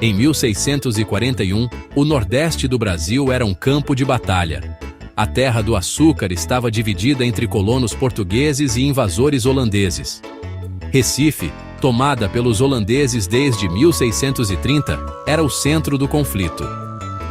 Em 1641, o nordeste do Brasil era um campo de batalha. A terra do açúcar estava dividida entre colonos portugueses e invasores holandeses. Recife, tomada pelos holandeses desde 1630, era o centro do conflito.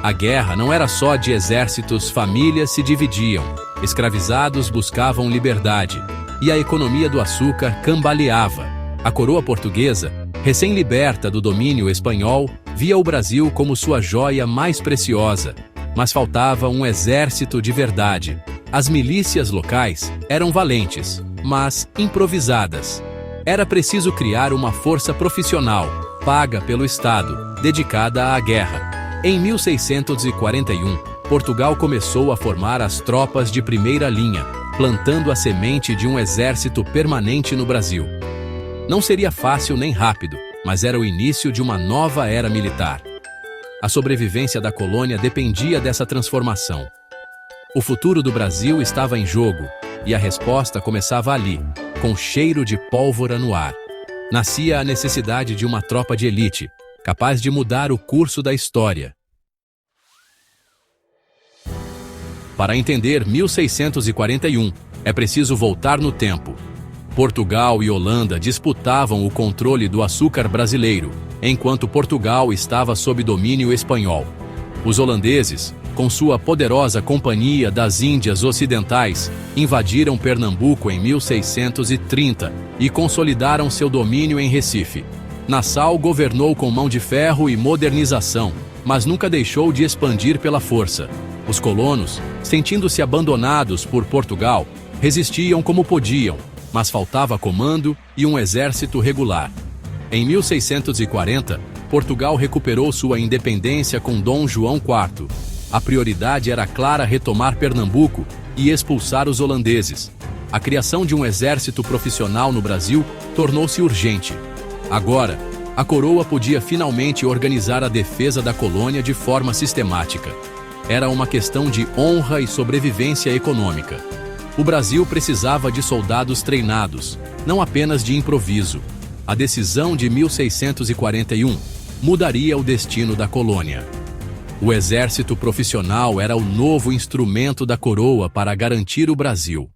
A guerra não era só de exércitos, famílias se dividiam, escravizados buscavam liberdade, e a economia do açúcar cambaleava. A coroa portuguesa, recém-liberta do domínio espanhol, via o Brasil como sua joia mais preciosa, mas faltava um exército de verdade. As milícias locais eram valentes, mas improvisadas. Era preciso criar uma força profissional, paga pelo Estado, dedicada à guerra. Em 1641, Portugal começou a formar as tropas de primeira linha, plantando a semente de um exército permanente no Brasil. Não seria fácil nem rápido, mas era o início de uma nova era militar. A sobrevivência da colônia dependia dessa transformação. O futuro do Brasil estava em jogo, e a resposta começava ali, com cheiro de pólvora no ar. Nascia a necessidade de uma tropa de elite, capaz de mudar o curso da história. Para entender 1641, é preciso voltar no tempo. Portugal e Holanda disputavam o controle do açúcar brasileiro, enquanto Portugal estava sob domínio espanhol. Os holandeses, com sua poderosa Companhia das Índias Ocidentais, invadiram Pernambuco em 1630 e consolidaram seu domínio em Recife. Nassau governou com mão de ferro e modernização, mas nunca deixou de expandir pela força. Os colonos, sentindo-se abandonados por Portugal, resistiam como podiam, mas faltava comando e um exército regular. Em 1640, Portugal recuperou sua independência com Dom João IV. A prioridade era clara: retomar Pernambuco e expulsar os holandeses. A criação de um exército profissional no Brasil tornou-se urgente. Agora, a coroa podia finalmente organizar a defesa da colônia de forma sistemática. Era uma questão de honra e sobrevivência econômica. O Brasil precisava de soldados treinados, não apenas de improviso. A decisão de 1641 mudaria o destino da colônia. O exército profissional era o novo instrumento da coroa para garantir o Brasil.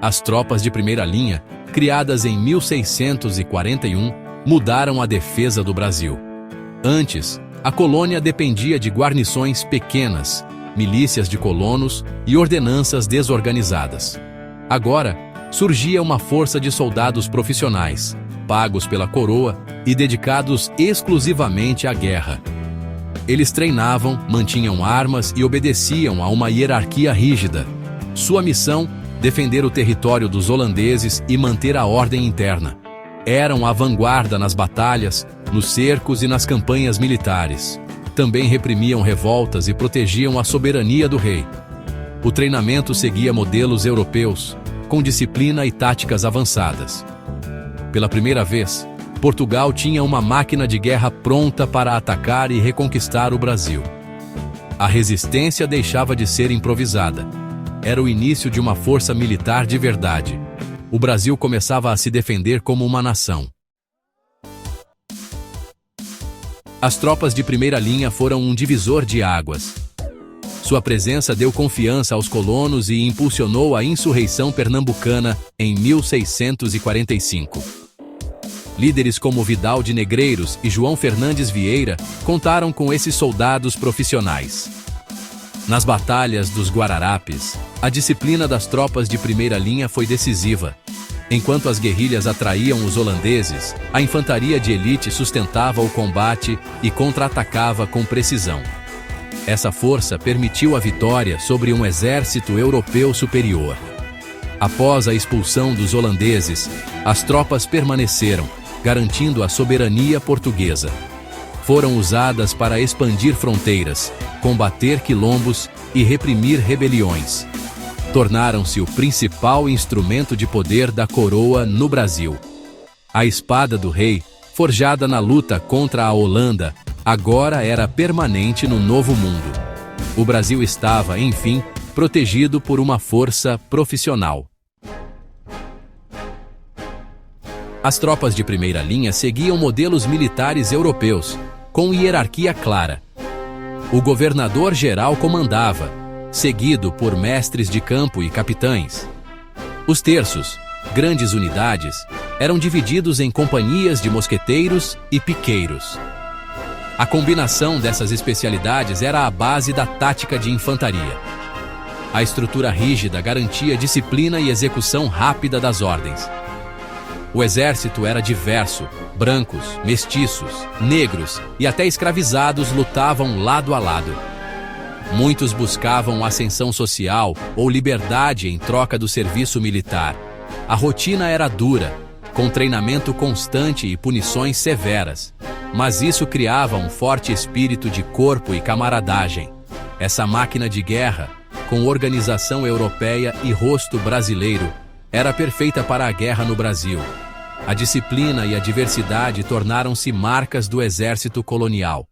As tropas de primeira linha, criadas em 1641, mudaram a defesa do Brasil. Antes, a colônia dependia de guarnições pequenas, milícias de colonos e ordenanças desorganizadas. Agora, surgia uma força de soldados profissionais, pagos pela coroa e dedicados exclusivamente à guerra. Eles treinavam, mantinham armas e obedeciam a uma hierarquia rígida. Sua missão, defender o território dos holandeses e manter a ordem interna. Eram a vanguarda nas batalhas, nos cercos e nas campanhas militares. Também reprimiam revoltas e protegiam a soberania do rei. O treinamento seguia modelos europeus, com disciplina e táticas avançadas. Pela primeira vez, Portugal tinha uma máquina de guerra pronta para atacar e reconquistar o Brasil. A resistência deixava de ser improvisada. Era o início de uma força militar de verdade. O Brasil começava a se defender como uma nação. As tropas de primeira linha foram um divisor de águas. Sua presença deu confiança aos colonos e impulsionou a insurreição pernambucana em 1645. Líderes como Vidal de Negreiros e João Fernandes Vieira contaram com esses soldados profissionais. Nas batalhas dos Guararapes, a disciplina das tropas de primeira linha foi decisiva. Enquanto as guerrilhas atraíam os holandeses, a infantaria de elite sustentava o combate e contra-atacava com precisão. Essa força permitiu a vitória sobre um exército europeu superior. Após a expulsão dos holandeses, as tropas permaneceram, garantindo a soberania portuguesa. Foram usadas para expandir fronteiras, combater quilombos e reprimir rebeliões. Tornaram-se o principal instrumento de poder da coroa no Brasil. A espada do rei, forjada na luta contra a Holanda, agora era permanente no Novo Mundo. O Brasil estava, enfim, protegido por uma força profissional. As tropas de primeira linha seguiam modelos militares europeus, com hierarquia clara. O governador-geral comandava, seguido por mestres de campo e capitães. Os terços, grandes unidades, eram divididos em companhias de mosqueteiros e piqueiros. A combinação dessas especialidades era a base da tática de infantaria. A estrutura rígida garantia disciplina e execução rápida das ordens. O exército era diverso, brancos, mestiços, negros e até escravizados lutavam lado a lado. Muitos buscavam ascensão social ou liberdade em troca do serviço militar. A rotina era dura, com treinamento constante e punições severas, mas isso criava um forte espírito de corpo e camaradagem. Essa máquina de guerra, com organização europeia e rosto brasileiro, era perfeita para a guerra no Brasil. A disciplina e a diversidade tornaram-se marcas do exército colonial.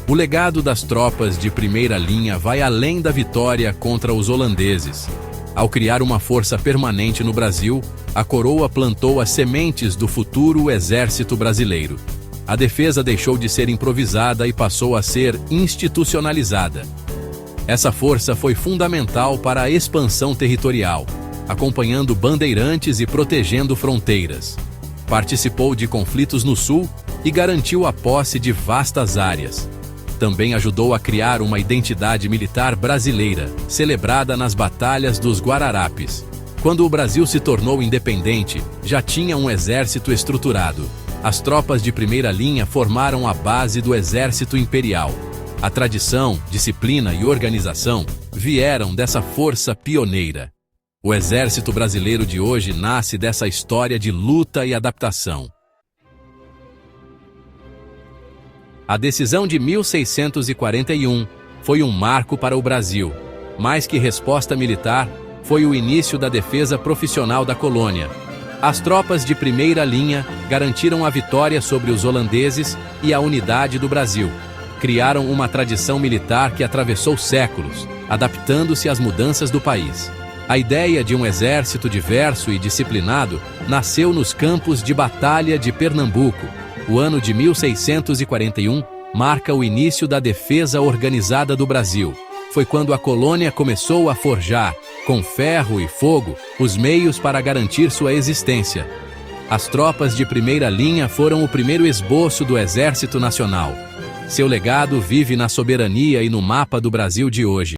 O legado das tropas de primeira linha vai além da vitória contra os holandeses. Ao criar uma força permanente no Brasil, a coroa plantou as sementes do futuro exército brasileiro. A defesa deixou de ser improvisada e passou a ser institucionalizada. Essa força foi fundamental para a expansão territorial, acompanhando bandeirantes e protegendo fronteiras. Participou de conflitos no Sul e garantiu a posse de vastas áreas. Também ajudou a criar uma identidade militar brasileira, celebrada nas batalhas dos Guararapes. Quando o Brasil se tornou independente, já tinha um exército estruturado. As tropas de primeira linha formaram a base do exército imperial. A tradição, disciplina e organização vieram dessa força pioneira. O exército brasileiro de hoje nasce dessa história de luta e adaptação. A decisão de 1641 foi um marco para o Brasil. Mais que resposta militar, foi o início da defesa profissional da colônia. As tropas de primeira linha garantiram a vitória sobre os holandeses e a unidade do Brasil. Criaram uma tradição militar que atravessou séculos, adaptando-se às mudanças do país. A ideia de um exército diverso e disciplinado nasceu nos campos de batalha de Pernambuco. O ano de 1641 marca o início da defesa organizada do Brasil. Foi quando a colônia começou a forjar, com ferro e fogo, os meios para garantir sua existência. As tropas de primeira linha foram o primeiro esboço do Exército Nacional. Seu legado vive na soberania e no mapa do Brasil de hoje.